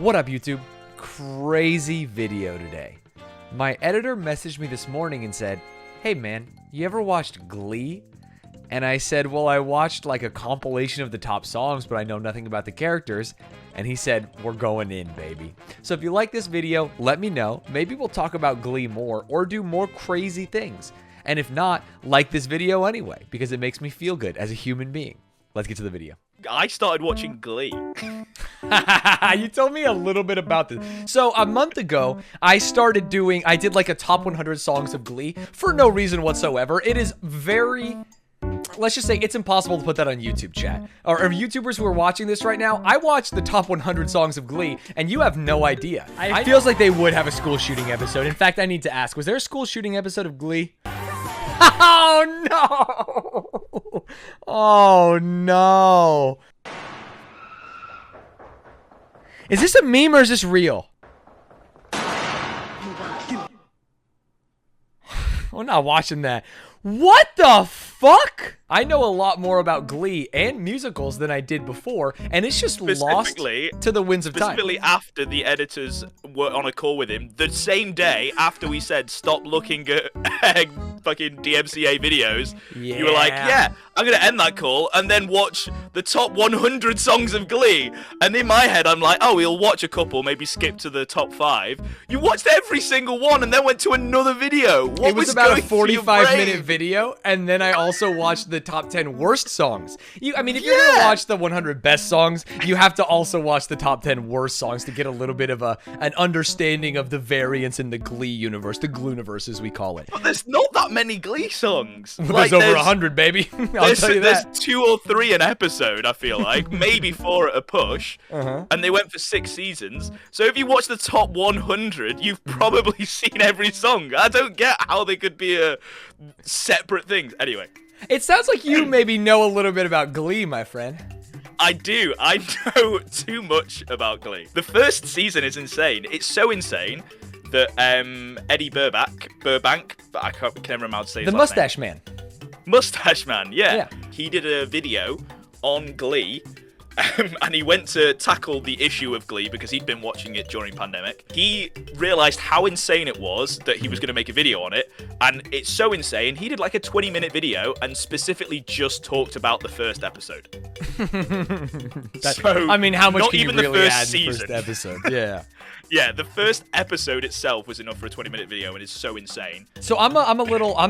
What up, YouTube? Crazy video today. My editor messaged me this morning and said, "Hey man, you ever watched Glee?" And I said, well, I watched like a compilation of the top songs, but I know nothing about the characters. And he said, we're going in, baby. So if you like this video, let me know. Maybe we'll talk about Glee more or do more crazy things. And if not, like this video anyway, because it makes me feel good as a human being. Let's get to the video. I started watching Glee. You told me a little bit about this. So a month ago, I did like a top 100 songs of Glee for no reason whatsoever. It is very... Let's just say it's impossible to put that on YouTube, chat. Or YouTubers who are watching this right now, I watched the top 100 songs of Glee, and you have no idea. It feels like they would have a school shooting episode. In fact, I need to ask, was there a school shooting episode of Glee? Oh, no! Oh, no. Is this a meme or is this real? I'm not watching that. What the fuck? I know a lot more about Glee and musicals than I did before, and it's just lost to the winds of time. Specifically after the editors were on a call with him, the same day after we said stop looking at fucking DMCA videos, you were like, yeah, I'm gonna end that call and then watch the top 100 songs of Glee. And in my head, I'm like, oh, we'll watch a couple, maybe skip to the top 5. You watched every single one and then went to another video. What was about a 45-minute video, and then I also watched the top 10 worst songs. If you're gonna watch the 100 best songs, you have to also watch the top 10 worst songs to get a little bit of an understanding of the variance in the Glee universe, the Gluniverse as we call it. But there's not that many Glee songs. Well, there's over 100, baby. I'll tell you that. There's 2 or 3 an episode, I feel like. Maybe 4 at a push. And they went for 6 seasons. So if you watch the top 100, you've probably seen every song. I don't get how they could be separate things. Anyway. It sounds like you maybe know a little bit about Glee, my friend. I do. I know too much about Glee. The first season is insane. It's so insane that Eddie Burbank, I can never remember how to say his last name. Mustache Man. Mustache Man, yeah. He did a video on Glee, and he went to tackle the issue of Glee because he'd been watching it during pandemic. He realized how insane it was that he was going to make a video on it, and it's so insane, he did like a 20-minute video and specifically just talked about the first episode. I mean, how much not can even you the really first add in the season. first episode? Yeah. Yeah, the first episode itself was enough for a 20-minute video and it's so insane. So I'm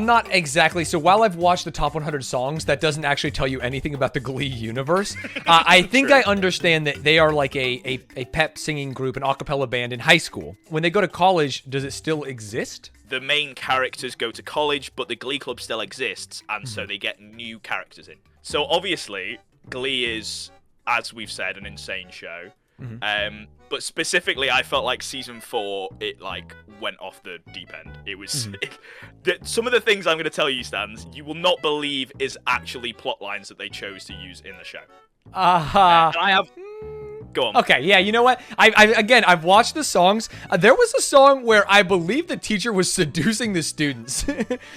not exactly, so while I've watched the top 100 songs, that doesn't actually tell you anything about the Glee universe. I think I understand that they are like a pep singing group, an a cappella band in high school. When they go to college, does it still exist? The main characters go to college, but the Glee Club still exists, and so they get new characters in. So obviously, Glee is, as we've said, an insane show. But specifically, I felt like season 4, it like went off the deep end. It was some of the things I'm going to tell you, Stanz, you will not believe is actually plot lines that they chose to use in the show. And I have. Go on. Okay, yeah, you know what? I've watched the songs. There was a song where I believe the teacher was seducing the students.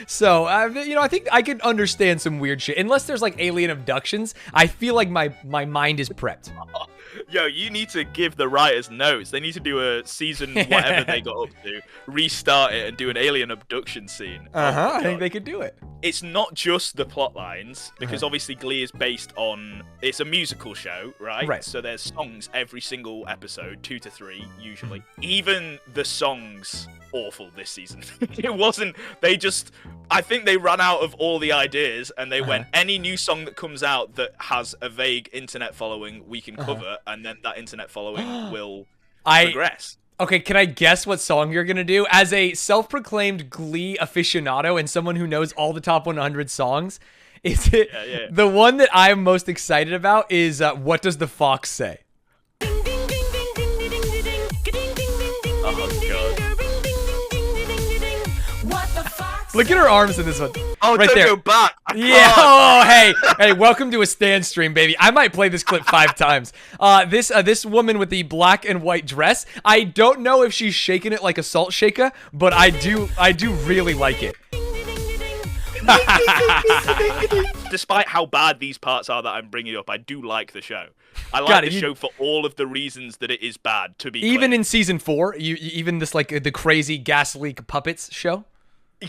So, I think I could understand some weird shit. Unless there's like alien abductions, I feel like my mind is prepped. Yo, you need to give the writers notes. They need to do a season whatever they got up to, restart it, and do an alien abduction scene. I think they could do it. It's not just the plot lines, because obviously Glee is based on... It's a musical show, right? Right. So there's songs every single episode, 2 to 3, usually. Even the songs... awful this season. It wasn't, I think they ran out of all the ideas and they went, any new song that comes out that has a vague internet following we can cover, and then that internet following will progress. Okay, can I guess what song you're gonna do? As a self-proclaimed Glee aficionado and someone who knows all the top 100 songs, is it the one that I'm most excited about is What Does the Fox Say? Oh god. Look at her arms in this one. Oh, right don't there. go back. Yeah. Oh, hey, welcome to a Stanz stream, baby. I might play this clip 5 times. This woman with the black and white dress. I don't know if she's shaking it like a salt shaker, but I do really like it. Despite how bad these parts are that I'm bringing up, I do like the show. I like the show for all of the reasons that it is bad, to be even clear. in season 4, even this like the crazy gas leak puppets show?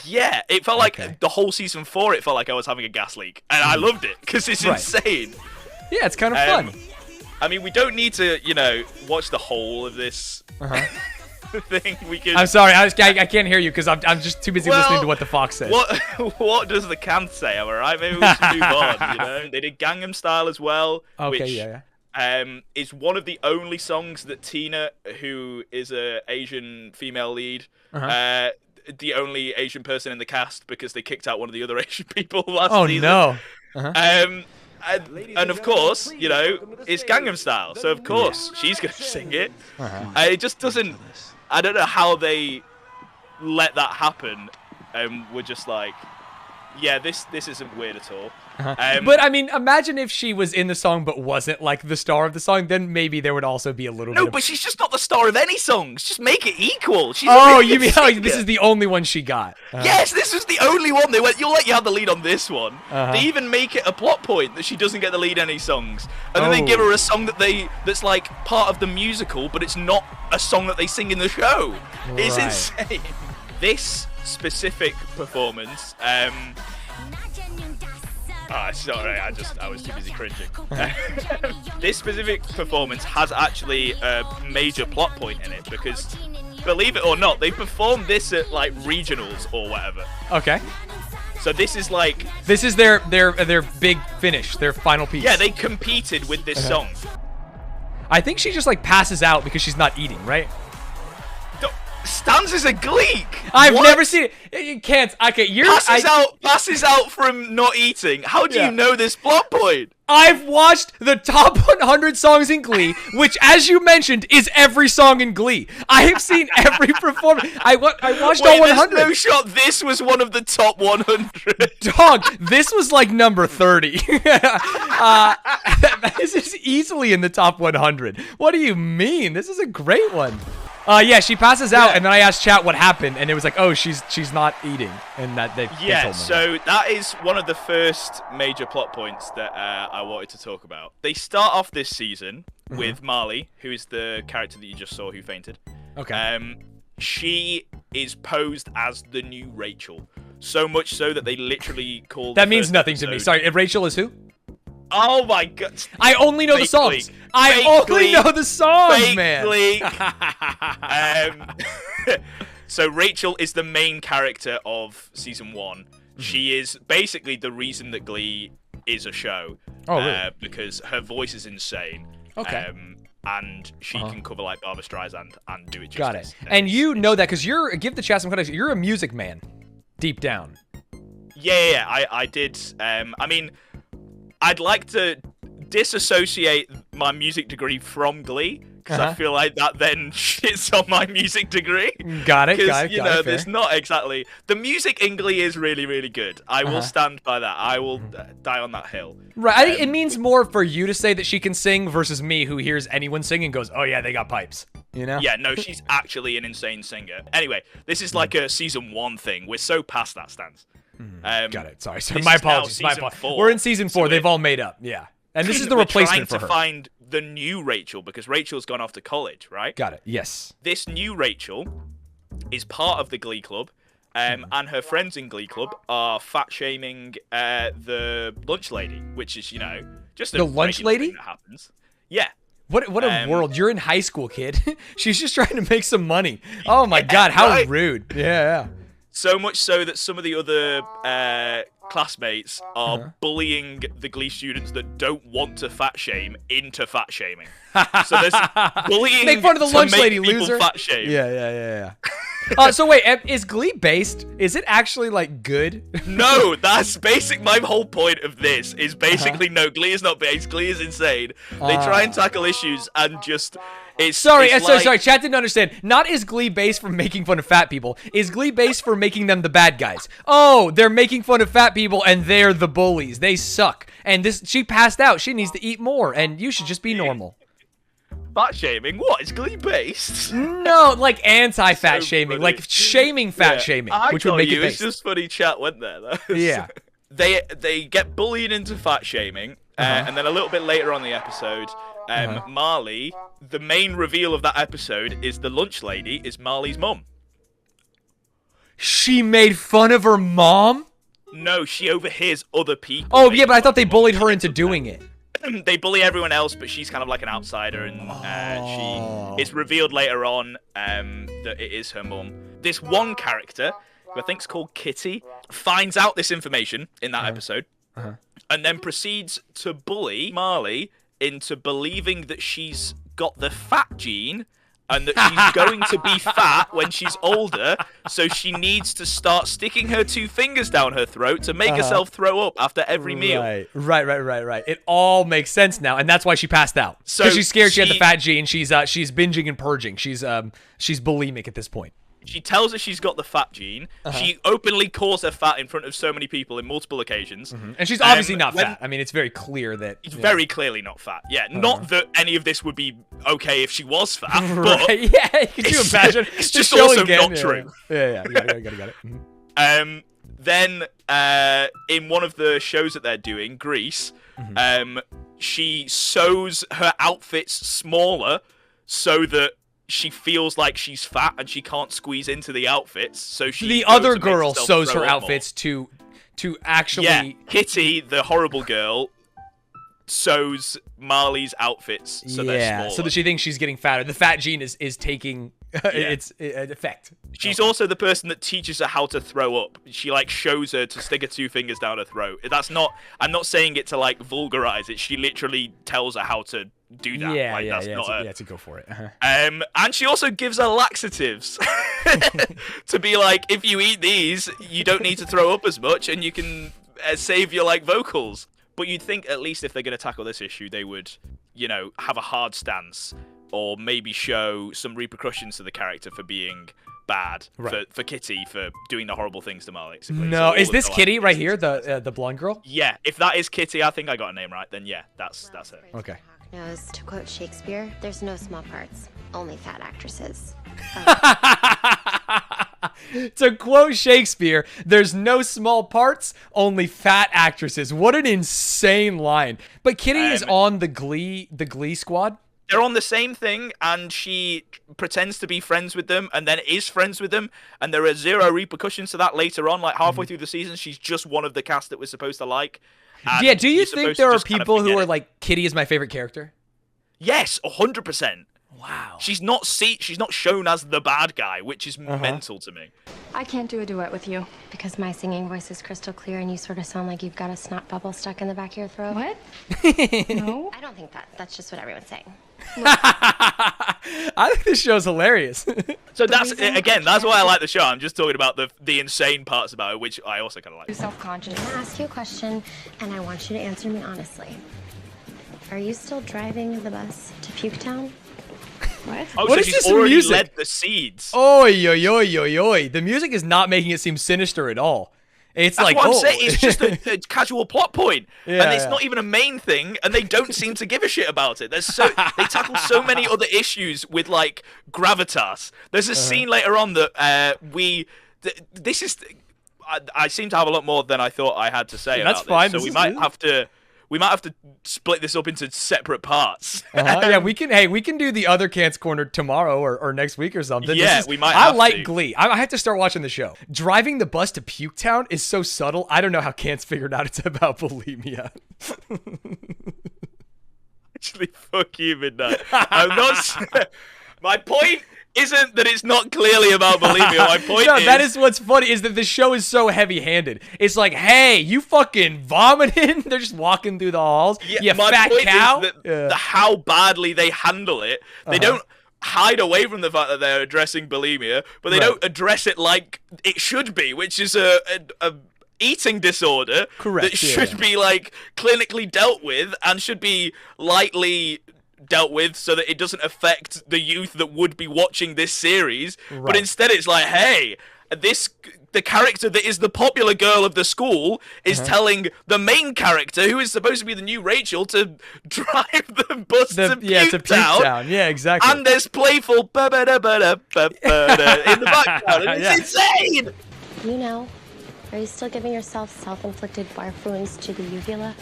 Yeah, it felt like the whole season 4, it felt like I was having a gas leak. And I loved it, because it's insane. Yeah, it's kind of fun. I mean, we don't need to, watch the whole of this thing. We can... I'm sorry, I can't hear you, because I'm just too busy listening to what the fox says. What does the can say, am I right? Maybe we should move on, They did Gangnam Style as well, which is one of the only songs that Tina, who is a Asian female lead, the only Asian person in the cast because they kicked out one of the other Asian people last season. Oh, no. And of course, it's Gangnam Style, so of course she's going to sing it. It just doesn't... I don't know how they let that happen, and we're just like, yeah, this isn't weird at all. But I mean, imagine if she was in the song but wasn't like the star of the song, then maybe there would also be a little bit. No, but she's just not the star of any songs. Just make it equal. She's you mean this is the only one she got? Yes, this was the only one. They went, you'll let you have the lead on this one. They even make it a plot point that she doesn't get the lead in any songs, and then they give her a song that's like part of the musical, but it's not a song that they sing in the show. Right. It's insane. This specific performance. Sorry, I was too busy cringing. This specific performance has actually a major plot point in it because, believe it or not, they performed this at like regionals or whatever. Okay. So this is their big finish, their final piece. Yeah, they competed with this song. I think she just like passes out because she's not eating, right? Stanz is a Gleek. I've never seen it. You can't. Okay, passes out from not eating. How do you know this plot point? I've watched the top 100 songs in Glee, which, as you mentioned, is every song in Glee. I have seen every performance. I watched all 100. No shot. This was one of the top 100. Dog, this was like number 30. This is easily in the top 100. What do you mean? This is a great one. Yeah, she passes out, and then I asked chat what happened, and it was like, oh, she's not eating, and that they told me. So that is one of the first major plot points that I wanted to talk about. They start off this season with Marley, who is the character that you just saw who fainted. Okay. She is posed as the new Rachel, so much so that they literally called. That means nothing to me. Sorry, Rachel is who? Oh my god! I only know the songs. I only know the songs, man. So Rachel is the main character of season 1. She is basically the reason that Glee is a show. Oh, really? Because her voice is insane. Okay. And she can cover like Barbra Streisand and do it justice. Got it. And you know that because give the chat some context. You're a music man, deep down. Yeah. I did. I mean, I'd like to disassociate my music degree from Glee because I feel like that then shits on my music degree. Got it. Because there's not exactly the music in Glee is really, really good. I will stand by that. I will die on that hill. Right. I think it means more for you to say that she can sing versus me, who hears anyone sing and goes, "Oh yeah, they got pipes." You know? Yeah. No, she's actually an insane singer. Anyway, this is like a season 1 thing. We're so past that, Stanz. Got it. Sorry. My apologies. We're in season 4. They've all made up. Yeah. And this is the replacement for her. We're trying to find the new Rachel because Rachel's gone off to college, right? Got it. Yes. This new Rachel is part of the Glee Club, and her friends in Glee Club are fat shaming the lunch lady, which is just a the lunch lady thing that happens. Yeah. What a world. You're in high school, kid. She's just trying to make some money. Oh my god, how rude. Yeah. So much so that some of the other classmates are bullying the Glee students that don't want to fat shame into fat shaming. So there's bullying. Make fun of the lunch lady, loser. Fat shame. Yeah. So wait, is Glee based? Is it actually like good? No, that's my whole point of this is basically no, Glee is not based. Glee is insane. They try and tackle issues and just Sorry, chat didn't understand. Not is Glee based for making fun of fat people. Is Glee based for making them the bad guys? Oh, they're making fun of fat people and they're the bullies. They suck. And she passed out. She needs to eat more and you should just be normal. Fat shaming? What? Is Glee based? No, like anti-fat shaming, like shaming fat shaming, which would make it based. It's just funny chat went there though. Yeah. They get bullied into fat shaming, and then a little bit later on the episode, Marley, the main reveal of that episode is the lunch lady is Marley's mom. She made fun of her mom? No, she overhears other people. Oh, yeah, but I thought they bullied her into doing it. They bully everyone else, but she's kind of like an outsider, and it's revealed later on that it is her mum. This one character, who I think is called Kitty, finds out this information in that episode, and then proceeds to bully Marley into believing that she's got the fat gene, and that she's going to be fat when she's older, so she needs to start sticking her 2 fingers down her throat to make herself throw up after every meal. Right. It all makes sense now, and that's why she passed out. So because she's scared she had the fat gene. She's binging and purging. She's bulimic at this point. She tells her she's got the fat gene. She openly calls her fat in front of so many people in multiple occasions. And she's obviously not fat. I mean, it's very clear that... It's very clearly not fat. Yeah, not that any of this would be okay if she was fat, but... Yeah, could you imagine? It's just also again. not true. Yeah. Got it. Then, in one of the shows that they're doing, Grease, she sews her outfits smaller so that she feels like she's fat and she can't squeeze into the outfits, so the other girl sews her outfits to actually... Yeah, Kitty, the horrible girl, sews Marley's outfits so they're smaller. So that she thinks she's getting fatter. The fat gene is taking its effect. She's also the person that teaches her how to throw up. She like shows her to stick her 2 fingers down her throat. I'm not saying it to like vulgarize it. She literally tells her how to do that. To go for it. And she also gives her laxatives to be like, if you eat these, you don't need to throw up as much, and you can save your like vocals. But you'd think at least if they're going to tackle this issue, they would, have a hard stance, or maybe show some repercussions to the character for being bad, for Kitty, for doing the horrible things to Marley. No, is this Kitty right here, the blonde girl? Yeah, if that is Kitty, I think I got a name right. Then yeah, that's her. Okay. Knows, to quote Shakespeare, there's no small parts, only fat actresses. To quote Shakespeare, there's no small parts, only fat actresses. What an insane line. But Kitty is on the Glee squad? They're on the same thing, and she pretends to be friends with them, and then is friends with them, and there are 0 repercussions to that later on. Like, halfway through the season, she's just one of the cast that we're supposed to like. Yeah, do you think there are people who are like, Kitty is my favorite character? Yes, 100%. Wow. She's not shown as the bad guy, which is mental to me. I can't do a duet with you. Because my singing voice is crystal clear and you sort of sound like you've got a snot bubble stuck in the back of your throat. What? No? I don't think that. That's just what everyone's saying. I think this show's hilarious. So that's why I like the show. I'm just talking about the insane parts about it, which I also kind of like. You're self-conscious. I'm gonna ask you a question, and I want you to answer me honestly. Are you still driving the bus to Puketown? What? Oh, What so is she's this already music? led the seeds. Oi. The music is not making it seem sinister at all. It's That's like, what I'm saying. It's just a casual plot point, Yeah, and it's not even a main thing, and they don't seem to give a shit about it. They tackle so many other issues with like gravitas. There's a scene later on that this is. I seem to have a lot more than I thought I had to say. That's about fine. This, so This we might have to split this up into separate parts. Yeah, we can. Hey, we can do the other Cant's Corner tomorrow or next week or something. Yeah, we might. I have like to. Glee. I have to start watching the show. Driving the bus to Puketown is so subtle. I don't know how Cant's figured out it's about bulimia. Actually, fuck you, Midnight. I'm not. My point isn't that it's not clearly about bulimia. My point is... that is what's funny, is that the show is so heavy-handed. It's like, hey, you fucking vomiting? They're just walking through the halls. Yeah, my fat point cow. Is that how badly they handle it. They don't hide away from the fact that they're addressing bulimia, but they don't address it like it should be, which is a eating disorder. Correct. That should be like clinically dealt with and should be lightly dealt with so that it doesn't affect the youth that would be watching this series. But instead it's like, hey, the character that is the popular girl of the school is telling the main character, who is supposed to be the new Rachel, to drive the bus to Puketown. Yeah, exactly. And there's playful ba-ba-da-ba-da-ba-ba-da in the background. And it's insane! You know, Are you still giving yourself self-inflicted barf wounds to the uvula?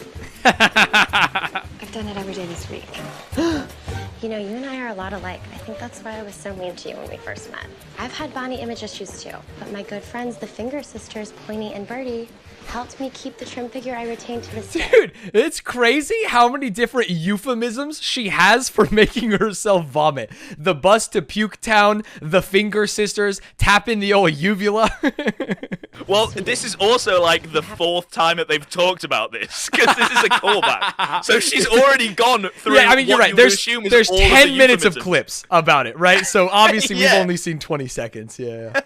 I've done it every day this week. You know, you and I are a lot alike. I think that's why I was so mean to you when we first met. I've had body image issues too, but my good friends, the Finger Sisters, Pointy and Birdie, helped me keep the trim figure I retain to this day. Dude, it's crazy how many different euphemisms she has for making herself vomit. The bus to Puke Town, the Finger Sisters, tap in the old uvula. Well, this is also like the 4th time that they've talked about this, because this is a callback. So she's already gone through. Yeah, I mean, you're right. There's 10 minutes of euphemisms. clips about it, right? So obviously we've Yeah. only seen 20 seconds. Yeah.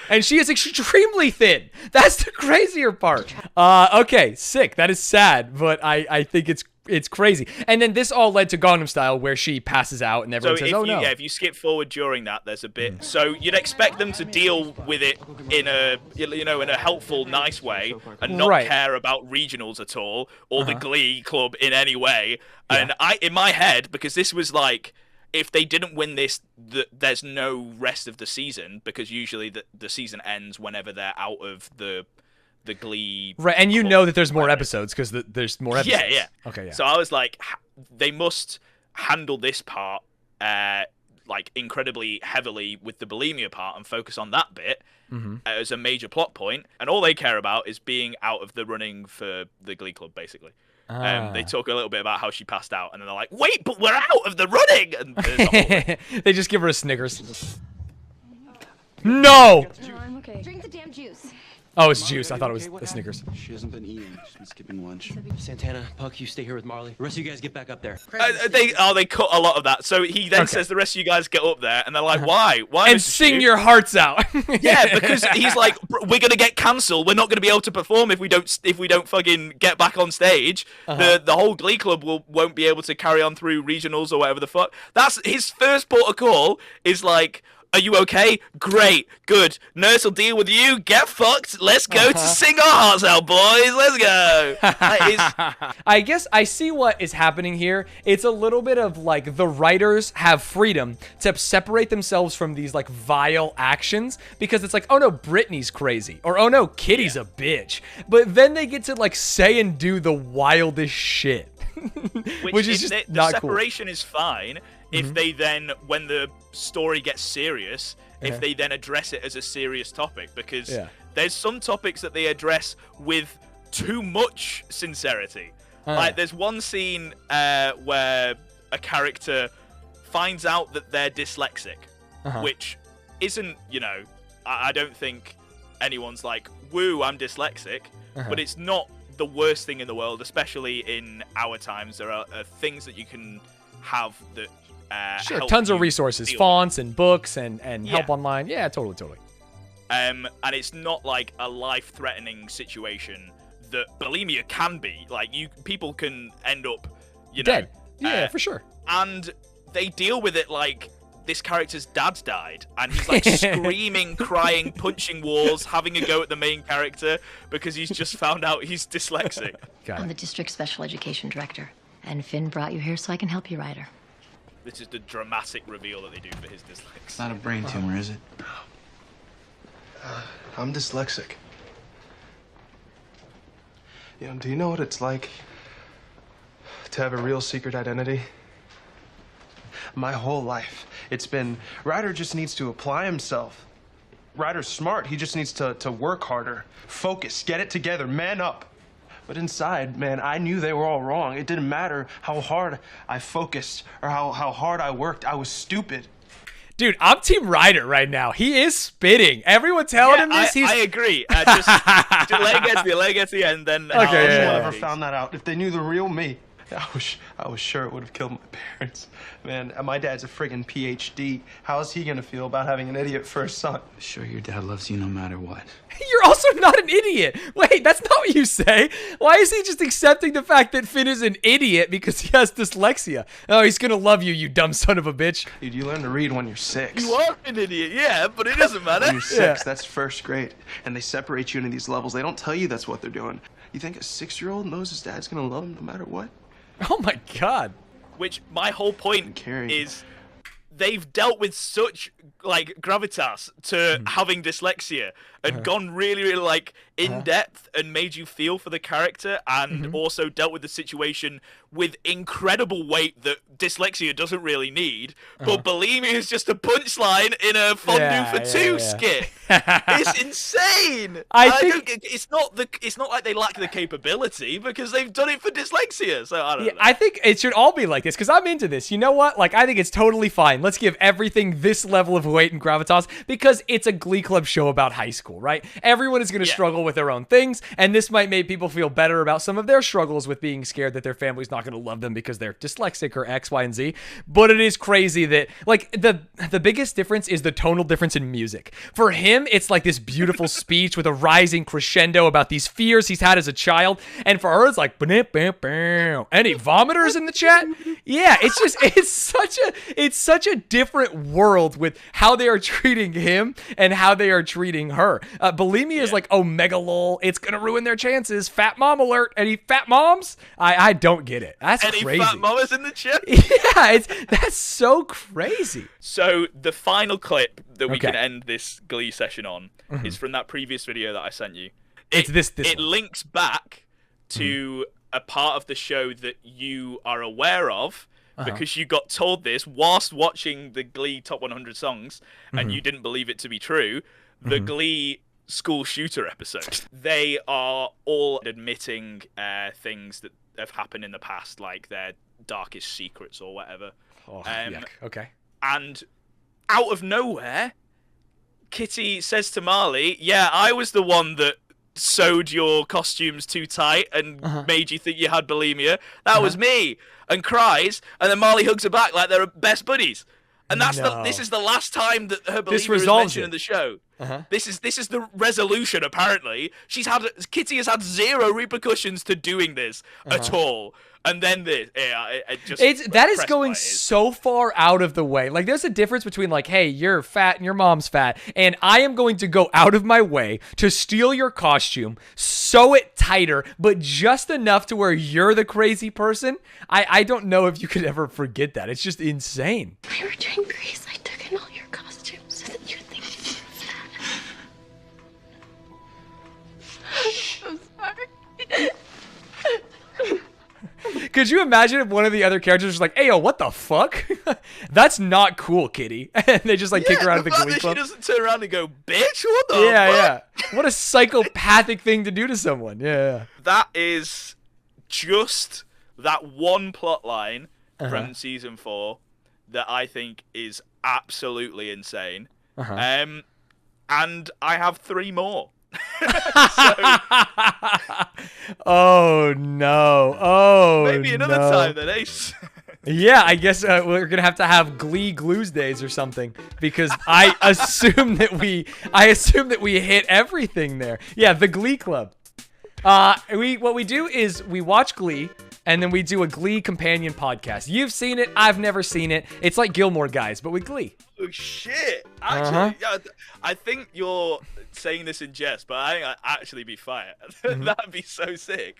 And she is extremely thin. That's the crazier part. Okay, sick. That is sad, but I think it's crazy. And then this all led to Gangnam Style, where she passes out and everyone So says, "Oh no." yeah, if you skip forward during that, there's a bit. So you'd expect them to deal with it in a in a helpful, nice way, and not Right. care about regionals at all or the Glee Club in any way. And in my head, because this was like, if they didn't win this, there's no rest of the season, because usually the season ends whenever they're out of the Glee. Right, and you club, know that there's more whatever. episodes because there's more episodes. Yeah, yeah. Okay, yeah. So I was like, they must handle this part like incredibly heavily with the bulimia part and focus on that bit as a major plot point. And all they care about is being out of the running for the Glee Club, basically. They talk a little bit about how she passed out, and then they're like, "Wait, but we're out of the running!" And there's a whole bit. They just give her a Snickers. No! No, I'm okay. Drink the damn juice. Oh, it's juice. I thought it was the Snickers. She hasn't been eating. She's been skipping lunch. Santana, Puck, you stay here with Marley. The rest of you guys get back up there. They cut a lot of that. So he then says, "The rest of you guys get up there," and they're like, "Why? Why?" And Mr. sing Shue?" your hearts out. Yeah, because he's like, "We're gonna get cancelled. We're not gonna be able to perform if we don't fucking get back on stage. The whole Glee Club won't be able to carry on through regionals or whatever the fuck." That's his first port of call. Is like, "Are you okay? Great, good. Nurse will deal with you. Get fucked. Let's go to sing our hearts out, boys. Let's go." I guess I see what is happening here. It's a little bit of like the writers have freedom to separate themselves from these like vile actions, because it's like, oh no, Britney's crazy, or oh no, Kitty's a bitch. But then they get to like say and do the wildest shit, which is just the not cool. separation is fine if they then, when the story gets serious, if they then address it as a serious topic, because there's some topics that they address with too much sincerity. Like there's one scene where a character finds out that they're dyslexic, which isn't, I don't think anyone's like, "Woo, I'm dyslexic," but it's not the worst thing in the world, especially in our times. There are things that you can have that Sure, help tons of you resources, deal fonts and books and help online. Yeah, totally. and it's not like a life-threatening situation that bulimia can be. Like, people can end up, Dead. Yeah, for sure. And they deal with it like this character's dad's died, and he's like screaming, crying, punching walls, having a go at the main character because he's just found out he's dyslexic. I'm the district special education director, and Finn brought you here so I can help you, Ryder. This is the dramatic reveal that they do for his dyslexia. It's not a brain tumor, is it? I'm dyslexic. Do you know what it's like to have a real secret identity? My whole life, it's been, Ryder just needs to apply himself. Ryder's smart. He just needs to work harder, focus, get it together, man up. But inside, man, I knew they were all wrong. It didn't matter how hard I focused or how hard I worked. I was stupid. Dude, I'm Team Ryder right now. He is spitting. Everyone telling him this. I agree. Just let it get to the end, then. Okay, If yeah. I ever found that out, if they knew the real me, I was sure it would have killed my parents. Man, my dad's a friggin' PhD. How's he gonna feel about having an idiot for a son? Sure, your dad loves you no matter what. You're also not an idiot. Wait, that's not what you say. Why is he just accepting the fact that Finn is an idiot because he has dyslexia? Oh, he's gonna love you, you dumb son of a bitch. Dude, you learn to read when you're 6. You are an idiot, yeah, but it doesn't matter. When you're 6, that's first grade. And they separate you into these levels. They don't tell you that's what they're doing. You think a 6-year-old knows his dad's gonna love him no matter what? Oh my god. Which, my whole point Carrie. is, they've dealt with such, like, gravitas to having dyslexia and gone really, really, like, in depth and made you feel for the character, and also dealt with the situation with incredible weight that dyslexia doesn't really need. But bulimia is just a punchline in a fondue for two skit. It's insane. I think it's not like they lack the capability, because they've done it for dyslexia. So I don't know. I think it should all be like this, because I'm into this. You know what? Like, I think it's totally fine. Let's give everything this level of weight and gravitas, because it's a Glee Club show about high school, right? Everyone is going to struggle with their own things, and this might make people feel better about some of their struggles with being scared that their family's not going to love them because they're dyslexic or X, Y, and Z. But it is crazy that, like, the biggest difference is the tonal difference in music. For him, it's like this beautiful speech with a rising crescendo about these fears he's had as a child, and for her, it's like, any vomiters in the chat? Yeah, it's just, it's such a different world with how they are treating him and how they are treating her. Bulimia is like, oh, mega lol, it's gonna ruin their chances. Fat mom alert. Any fat moms? I don't get it. That's Any crazy. fat mamas in the chat? Yeah, that's so crazy. So the final clip that we can end this Glee session on is from that previous video that I sent you. It's this It one. links back to a part of the show that you are aware of, because you got told this whilst watching the Glee Top 100 songs, and you didn't believe it to be true. The Glee school shooter episode. They are all admitting things that have happened in the past, like their darkest secrets or whatever. Oh, yuck. Okay. And out of nowhere, Kitty says to Marley, yeah, I was the one that sewed your costumes too tight and made you think you had bulimia. That was me. And cries, and then Marley hugs her back like they're best buddies. And this is the last time that her bulimia is mentioned in the show. This is the resolution. Apparently, Kitty has had zero repercussions to doing this at all. And then this, that is going so far out of the way. Like, there's a difference between, like, hey, you're fat and your mom's fat, and I am going to go out of my way to steal your costume, sew it tighter, but just enough to where you're the crazy person. I don't know if you could ever forget that. It's just insane. We were doing Grease. I took in all your costumes so that you would think you were fat. I'm sorry. Could you imagine if one of the other characters was like, hey, yo, what the fuck? That's not cool, Kitty. And they just, like, kick her out of the Glee Club. She doesn't turn around and go, bitch, what the fuck? Yeah. What a psychopathic thing to do to someone. Yeah. That is just that one plot line from season 4 that I think is absolutely insane. And I have 3 more. Oh no! Maybe another time then, Ace. Yeah, I guess we're gonna have to have Glee Glues Days or something, because I assume that we hit everything there. Yeah, the Glee Club. What we do is we watch Glee, and then we do a Glee companion podcast. You've seen it, I've never seen it. It's like Gilmore Guys, but with Glee. Oh shit! Actually, I think you're saying this in jest, but I think I'd actually be fired. That'd be so sick.